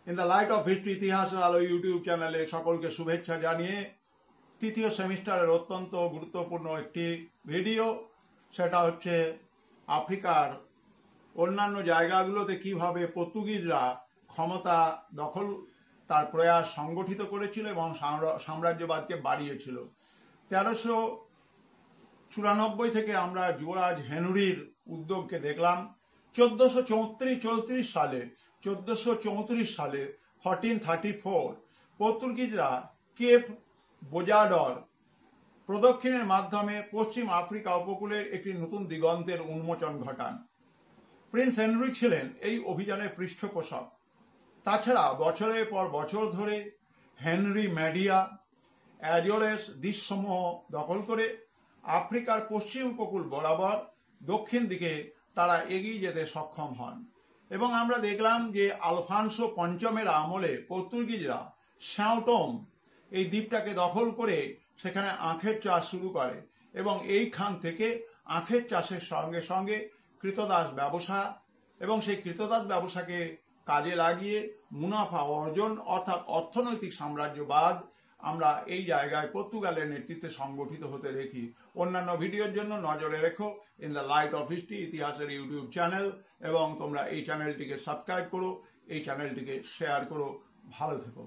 In the light off history ইতিহাসের আলো YouTube চ্যানেলে সকলকে শুভেচ্ছা জানিয়ে তৃতীয় সেমিস্টারের অত্যন্ত গুরুত্বপূর্ণ একটি ভিডিও, সেটা হচ্ছে আফ্রিকার অন্যান্য জায়গাগুলোতে কিভাবে পর্তুগিজরা ক্ষমতা দখল তার প্রয়াস সংগঠিত করেছিল এবং সাম্রাজ্যবাদকে বাড়িয়েছিল। 1394 থেকে আমরা যুবরাজ হেনরির উদ্যোগকে দেখলাম। 1434 সালে 1434 পর্তুগিজরা কেপ বোজাডর প্রদক্ষিণের মাধ্যমে পশ্চিম আফ্রিকা উপকূলের একটি নতুন দিগন্তের উন্মোচন ঘটান। প্রিন্স হেনরি ছিলেন এই অভিযানের পৃষ্ঠপোষক। তাছাড়া বছরের পর বছর ধরে হেনরি ম্যাডিয়া অ্যাজোরেস দ্বীপসমূহ দখল করে আফ্রিকার পশ্চিম উপকূল বরাবর দক্ষিণ দিকে তারা এগিয়ে যেতে সক্ষম হন এবং আমরা দেখলাম যে আলফানসো পঞ্চমের আমলে পর্তুগিজরা স্যাওটম এই দ্বীপটাকে দখল করে সেখানে আখের চাষ শুরু করে এবং এইখান থেকে আখের চাষের সঙ্গে সঙ্গে কৃতদাস ব্যবসা এবং সেই কৃতদাস ব্যবসাকে কাজে লাগিয়ে মুনাফা অর্জন অর্থাৎ অর্থনৈতিক সাম্রাজ্যবাদ আমরা এই জায়গায় পর্তুগালের নেতৃত্বে সংগঠিত হতে দেখি। অন্যান্য ভিডিওর জন্য নজরে রেখো in the light off history ইতিহাসের ইউটিউব চ্যানেল, এবং তোমরা এই চ্যানেলটিকে সাবস্ক্রাইব করো, এই চ্যানেলটিকে শেয়ার করো। ভালো থেকো।